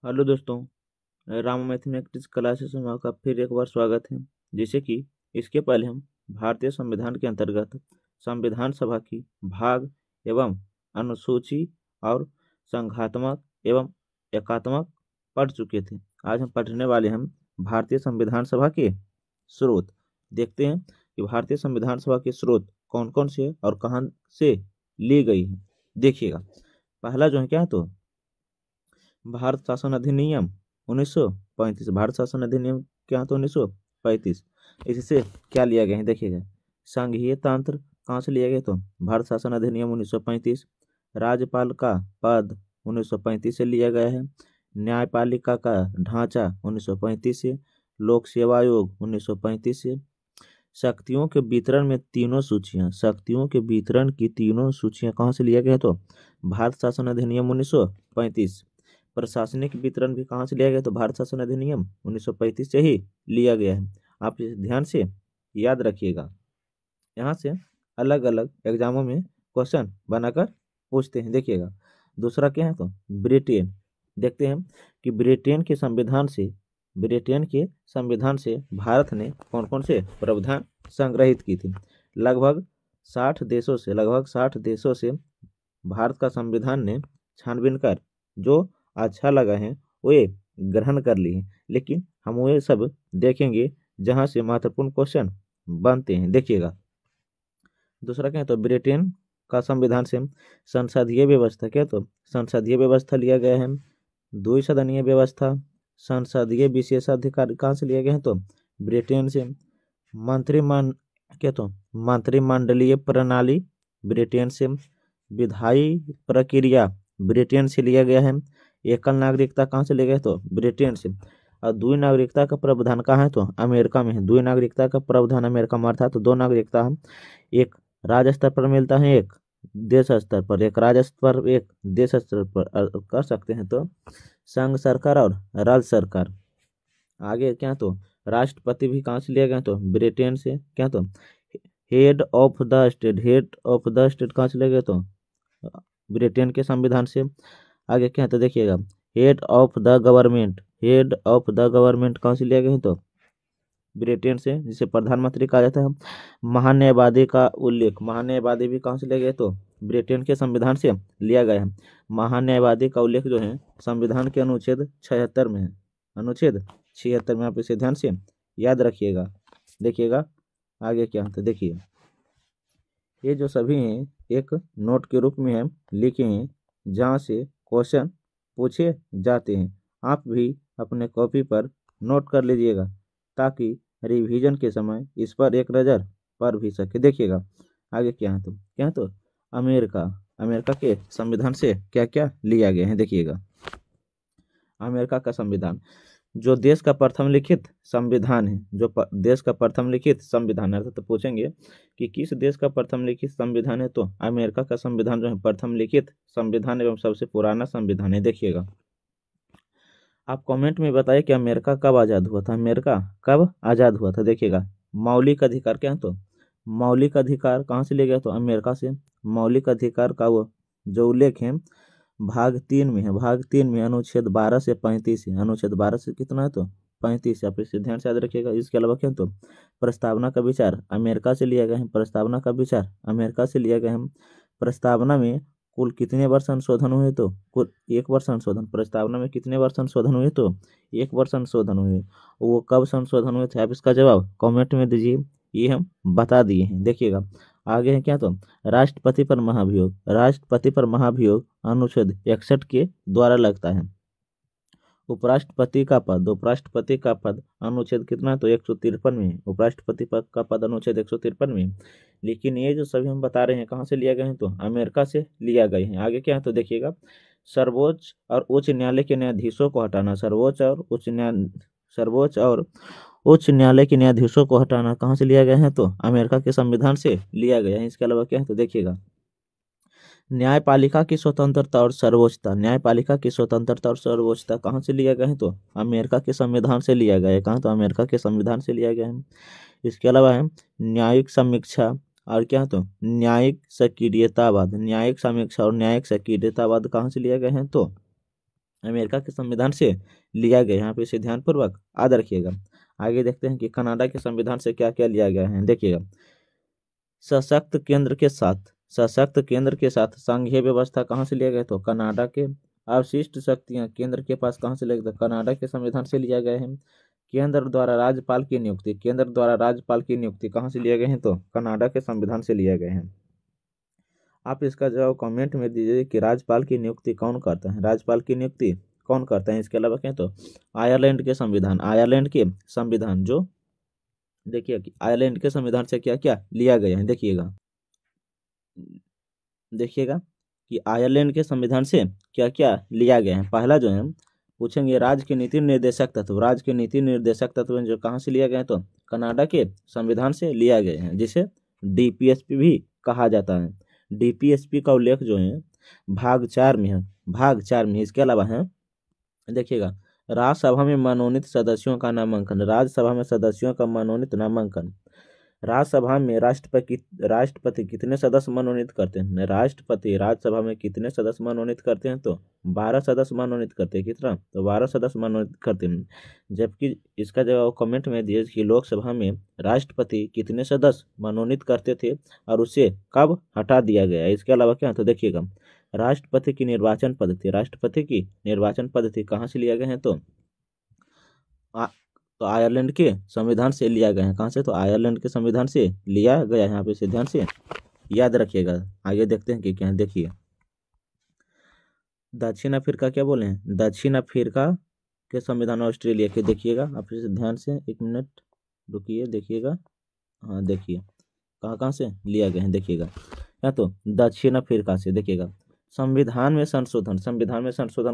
Hello दोस्तों। Rama mathematics classes में आपका फिर एक बार स्वागत है। जैसे कि इसके पहले हम भारतीय संविधान के अंतर्गत संविधान सभा की भाग एवं अनुसूची और संघात्मक एवं एकात्मक पढ़ चुके थे। आज हम पढ़ने वाले हम भारतीय संविधान सभा के स्रोत। देखते हैं कि भारतीय संविधान सभा के स्रोत कौन कौन से और कहाँ से ली गई है। देखिएगा, पहला जो है क्या है तो भारत शासन अधिनियम 1935। भारत शासन अधिनियम क्या तो 1935। इससे क्या लिया गया है देखिएगा, संघीय तंत्र कहाँ से लिया गया तो भारत शासन अधिनियम 1935। राज्यपाल का पद 1935 से लिया गया है। न्यायपालिका का ढांचा 1935 से। लोक सेवा आयोग 1935 से। शक्तियों के वितरण में तीनों सूचियां, शक्तियों के वितरण की तीनों सूचियां कहाँ से लिया गया तो भारत शासन अधिनियम 1935। प्रशासनिक वितरण भी कहाँ से लिया गया तो भारत शासन अधिनियम 1935 से ही लिया गया है। आप इसे ध्यान से याद रखिएगा। यहाँ से अलग अलग एग्जामों में क्वेश्चन बनाकर पूछते हैं। देखिएगा, दूसरा क्या है तो ब्रिटेन। देखते हैं कि ब्रिटेन के संविधान से भारत ने कौन कौन से प्रावधान संग्रहित की थी। लगभग 60 देशों से भारत का संविधान ने छानबीन कर जो अच्छा लगा है वे ग्रहण कर लिए हैं, लेकिन हम वे सब देखेंगे जहां से महत्वपूर्ण क्वेश्चन बनते हैं। देखिएगा, दूसरा क्या है तो ब्रिटेन का संविधान से संसदीय व्यवस्था क्या तो संसदीय व्यवस्था लिया गया है। द्विसदनीय व्यवस्था, संसदीय विशेषाधिकार कहाँ से लिया गया है तो ब्रिटेन से। मंत्रिमंड क्या तो मंत्रिमंडलीय प्रणाली ब्रिटेन से। विधायी प्रक्रिया ब्रिटेन से लिया गया है। एकल नागरिकता कहाँ से लिया गया तो ब्रिटेन से। और द्वि नागरिकता का प्रावधान कहाँ है तो अमेरिका में है। द्वि नागरिकता का प्रावधान अमेरिका में, अर्थात तो दो नागरिकता हम एक राज्य स्तर पर मिलता है, एक देश स्तर पर। एक राज्य स्तर पर एक देश स्तर पर कर सकते हैं तो संघ सरकार और राज्य सरकार। आगे क्या तो राष्ट्रपति भी कहाँ से लिया गया तो ब्रिटेन से। क्या तो हेड ऑफ द स्टेट कहाँ से लिया गया तो ब्रिटेन के संविधान से। आगे क्या है तो देखिएगा, हेड ऑफ द गवर्नमेंट कहाँ से लिया गया है तो ब्रिटेन से, जिसे प्रधानमंत्री कहा जाता है। महान्यायवादी भी कहाँ से लिया गया तो ब्रिटेन के संविधान से लिया गया है। महान्यायवादी का उल्लेख जो है संविधान के अनुच्छेद 76 में है। अनुच्छेद 76 में, आप इसे ध्यान से याद रखिएगा। देखिएगा आगे क्या होता है। देखिए, ये जो सभी हैं एक नोट के रूप में हम लिखे हैं जहाँ से क्वेश्चन पूछे जाते हैं। आप भी अपने कॉपी पर नोट कर लीजिएगा ताकि रिवीजन के समय इस पर एक नज़र पड़ भी सके। देखिएगा आगे क्या है तो अमेरिका अमेरिका के संविधान से क्या क्या लिया गया है। देखिएगा, अमेरिका का संविधान जो देश का प्रथम लिखित संविधान है, देश का प्रथम लिखित संविधान है। तो पूछेंगे कि किस देश का प्रथम लिखित संविधान है तो अमेरिका का संविधान जो है प्रथम लिखित संविधान एवं सबसे पुराना संविधान है। देखिएगा, आप कमेंट में बताइए कि अमेरिका कब आज़ाद हुआ था। अमेरिका कब आज़ाद हुआ था। देखिएगा, मौलिक अधिकार क्या है तो मौलिक अधिकार कहाँ से लिया गया तो अमेरिका से। मौलिक अधिकार का वो जो उल्लेख है भाग 3 में है। भाग 3 में अनुच्छेद 12 से 35 है। अनुच्छेद 12 से कितना है तो 35। आप इसे ध्यान से याद रखिएगा। इसके अलावा क्या तो प्रस्तावना का विचार अमेरिका से लिया गया है। प्रस्तावना का विचार अमेरिका से लिया गया है। प्रस्तावना में कुल कितने बार संशोधन हुए तो कुल 1 बार संशोधन। प्रस्तावना में कितने बार संशोधन हुए तो 1 बार संशोधन हुए। वो कब संशोधन हुए थे आप इसका जवाब कमेंट में दीजिए, ये हम बता दिए हैं। देखिएगा आगे है क्या तो राष्ट्रपति पर महाभियोग अनुच्छेद 61 के द्वारा लगता है। उपराष्ट्रपति का पद अनुच्छेद कितना है तो 153 में है। उपराष्ट्रपति पद का पद अनुच्छेद 153 में है। लेकिन ये जो सभी हम बता रहे हैं कहाँ से लिया गया है तो अमेरिका से लिया गए हैं। आगे क्या है तो देखिएगा, सर्वोच्च और उच्च न्यायालय के न्यायाधीशों को हटाना। सर्वोच्च और उच्च न्यायालय के न्यायाधीशों को हटाना कहाँ से लिया गया है तो अमेरिका के संविधान से लिया गया है। इसके अलावा क्या है तो देखिएगा, न्यायपालिका की स्वतंत्रता और सर्वोच्चता कहाँ से लिया गया है तो अमेरिका के संविधान से लिया गया है। कहाँ तो अमेरिका के संविधान से लिया गया है। इसके अलावा है न्यायिक समीक्षा और क्या है तो न्यायिक सक्रियतावाद। न्यायिक समीक्षा और न्यायिक सक्रियतावाद कहाँ से लिया गया है तो अमेरिका के संविधान से लिया गया है। यहाँ पे इसे ध्यानपूर्वक याद रखिएगा। आगे देखते हैं कि कनाडा के संविधान से क्या क्या लिया गया है। देखिएगा, सशक्त केंद्र के साथ संघीय व्यवस्था कहाँ से लिया गया, तो कनाडा के अवशिष्ट शक्तियां केंद्र के पास कहाँ से लिया गया, कनाडा के संविधान से लिया गया है। केंद्र द्वारा राज्यपाल की नियुक्ति कहाँ से लिया गया है, तो कनाडा के संविधान से लिया गया है। आप इसका जवाब कमेंट में दीजिए कि राज्यपाल की नियुक्ति कौन करता है, राज्यपाल की नियुक्ति कौन करता है। इसके अलावा कहें तो आयरलैंड के संविधान जो देखिए कि आयरलैंड के संविधान से क्या क्या लिया गया है। देखिएगा कि आयरलैंड के संविधान से क्या क्या लिया गया है। पहला जो है पूछेंगे राज्य के नीति निर्देशक तत्व जो कहाँ से लिया गया है, तो कनाडा के संविधान से लिया गया है, जिसे डीपीएसपी भी कहा जाता है। डीपीएसपी का उल्लेख जो है भाग 4 में है। इसके अलावा है देखिएगा, राज्यसभा में मनोनीत सदस्यों का नामांकन, राज्यसभा में राष्ट्रपति कितने सदस्य मनोनीत करते हैं, राष्ट्रपति राज्यसभा में कितने सदस्य मनोनीत करते हैं, तो 12 सदस्य मनोनीत करते हैं। कितना, तो 12 सदस्य मनोनीत करते हैं। जबकि इसका जवाब कमेंट में दिए कि लोकसभा में राष्ट्रपति कितने सदस्य मनोनीत करते थे और उसे कब हटा दिया गया। इसके अलावा क्या, तो देखिएगा, राष्ट्रपति की निर्वाचन पद्धति कहाँ से लिया गया है, तो आयरलैंड के संविधान से लिया गया है। कहाँ से, तो आयरलैंड के संविधान से लिया गया है। यहाँ पे इसे ध्यान से याद रखिएगा। आगे देखते हैं कि क्या है। देखिए, दक्षिण अफ्रीका क्या बोले हैं, दक्षिण अफ्रीका के संविधान ऑस्ट्रेलिया के। देखिएगा, आप इसे ध्यान से 1 मिनट रुकिए, देखिएगा। हाँ देखिए कहाँ कहाँ से लिया गया है। देखिएगा, या तो दक्षिण अफ्रीका से। देखिएगा, संविधान में संशोधन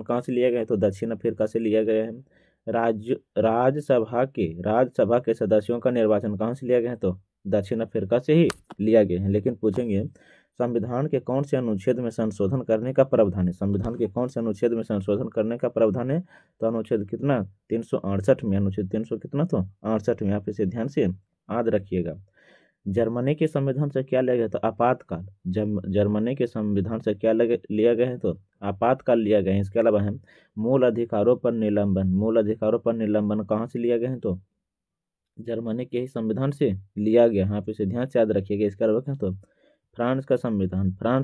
कहाँ से लिया गया है, तो दक्षिण अफ्रीका से लिया गया है। राज्यसभा के सदस्यों का निर्वाचन कहाँ से लिया गया है, तो दक्षिण अफ्रीका से ही लिया गया है। लेकिन पूछेंगे संविधान के कौन से अनुच्छेद में संशोधन करने का प्रावधान है, तो अनुच्छेद कितना, 368 में, अनुच्छेद 300 कितना, तो 68 में। आप इसे ध्यान से याद रखिएगा। जर्मनी के संविधान से क्या लिया गया, तो आपातकाल। जर्मनी के संविधान से क्या लिया गया है, तो आपातकाल लिया गया है। इसके अलावा है मूल अधिकारों पर निलंबन कहाँ से लिया गया है, तो जर्मनी के ही संविधान से लिया गया है। आप इसे ध्यान से याद रखिएगा। इसके अलावा क्या, तो फ्रांस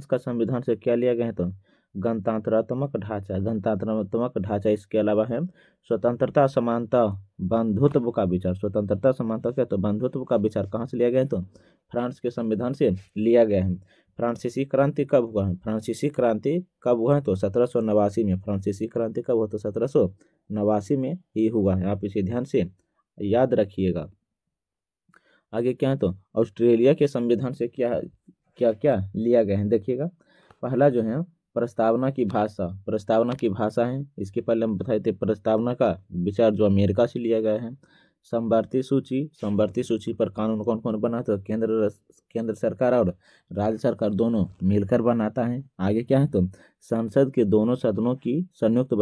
का संविधान से क्या लिया गया है, तो गणतंत्रात्मक ढांचा। इसके अलावा है स्वतंत्रता, समानता, बंधुत्व का विचार। क्या, तो बंधुत्व का विचार कहाँ से लिया गया है, तो फ्रांस के संविधान से लिया गया है। फ्रांसीसी क्रांति कब हुआ है, तो 1789 में। फ्रांसीसी क्रांति कब हुआ, तो 1789 में ही हुआ है। आप इसे ध्यान से याद रखिएगा। आगे क्या है, तो ऑस्ट्रेलिया के संविधान से क्या क्या लिया गया है। देखिएगा, पहला जो है प्रस्तावना की भाषा है। इसके पहले हम बताए थे प्रस्तावना का विचार जो अमेरिका से लिया गया है। समवर्ती सूची पर कानून कौन कौन बनाता है, केंद्र सरकार और राज्य सरकार दोनों मिलकर बनाता है। आगे क्या है, तो संसद के दोनों सदनों की संयुक्त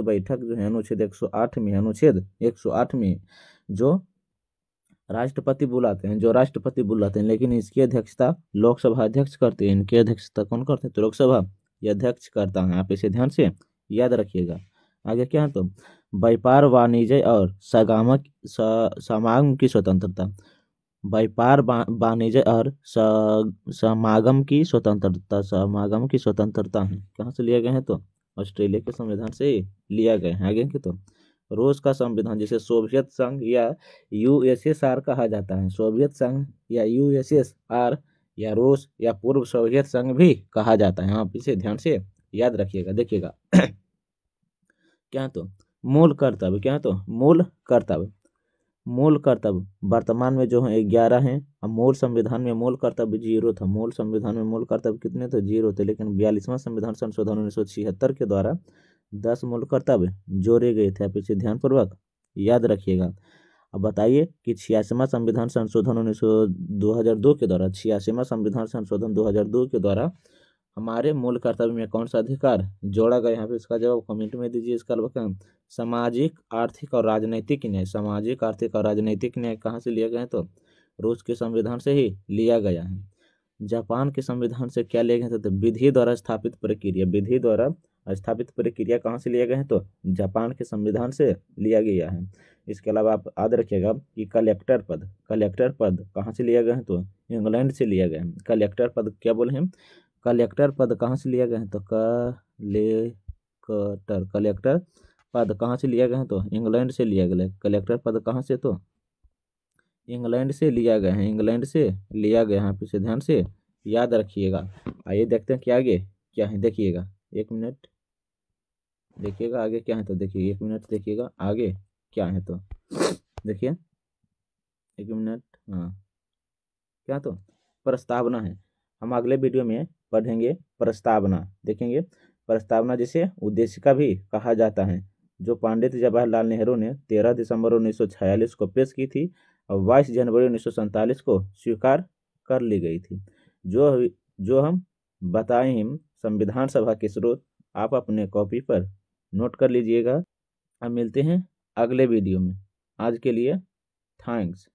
बैठक जो है अनुच्छेद 108 में जो राष्ट्रपति बुलाते हैं, लेकिन इसकी अध्यक्षता लोकसभा अध्यक्ष करते हैं। इनकी अध्यक्षता कौन करते हैं, तो लोकसभा अध्यक्ष करता है। आप इसे ध्यान से याद रखिएगा। आगे क्या है, तो व्यापार, वाणिज्य और समागम की स्वतंत्रता। समागम की स्वतंत्रता है। कहाँ से लिया गया है, तो ऑस्ट्रेलिया के संविधान से लिया गया है। आगे तो रूस का संविधान, जिसे सोवियत संघ या यूएसएसआर कहा जाता है। सोवियत संघ या यूएसएसआर या रूस या पूर्व सोवियत संघ भी कहा जाता है। आप इसे ध्यान से याद रखिएगा। देखिएगा क्या तो मूल कर्तव्य वर्तमान में जो है 11 हैं। अब मूल संविधान में मूल कर्तव्य 0 था। मूल संविधान में मूल कर्तव्य कितने थे, 0 थे। लेकिन 42वां संविधान संशोधन 1976 के द्वारा 10 मूल कर्तव्य जोड़े गए थे। आप इसे ध्यानपूर्वक याद रखिएगा। अब बताइए कि 86वां संविधान संशोधन 2002 के द्वारा 86वां संविधान संशोधन 2002 के द्वारा हमारे मूल कर्तव्य में कौन सा अधिकार जोड़ा गया। यहाँ पे इसका जवाब कमेंट में दीजिए। इसका अलावा सामाजिक आर्थिक और राजनीतिक न्याय कहाँ से लिया गया है, तो रूस के संविधान से ही लिया गया है। जापान के संविधान से क्या लिए गए थे? तो विधि द्वारा स्थापित प्रक्रिया, विधि द्वारा स्थापित प्रक्रिया कहाँ से लिए गए हैं? तो जापान के संविधान से लिया गया है। इसके अलावा आप याद रखिएगा कि कलेक्टर पद, कलेक्टर पद कहाँ से लिया गया है? तो इंग्लैंड से लिया गया है। कलेक्टर पद क्या बोले हैं? कलेक्टर पद कहाँ से लिया गया है? तो कलेक्टर पद कहाँ से लिया गया है? तो इंग्लैंड से लिया गया है। कलेक्टर पद कहाँ से? तो इंग्लैंड से लिया गया है, इंग्लैंड से लिया गया है। आप इसे ध्यान से याद रखिएगा। आइए देखते हैं कि आगे क्या है, देखिएगा 1 मिनट, देखिएगा आगे क्या है। तो देखिए 1 मिनट, देखिएगा आगे क्या है। तो देखिए 1 मिनट, हाँ क्या? तो प्रस्तावना है। हम अगले वीडियो में पढ़ेंगे प्रस्तावना, देखेंगे प्रस्तावना जिसे उद्देशिका भी कहा जाता है, जो पंडित जवाहरलाल नेहरू ने 13 दिसंबर 1946 को पेश की थी और 22 जनवरी 1947 को स्वीकार कर ली गई थी। जो जो हम बताए हैं संविधान सभा के स्रोत, आप अपने कॉपी पर नोट कर लीजिएगा। अब मिलते हैं अगले वीडियो में। आज के लिए थैंक्स।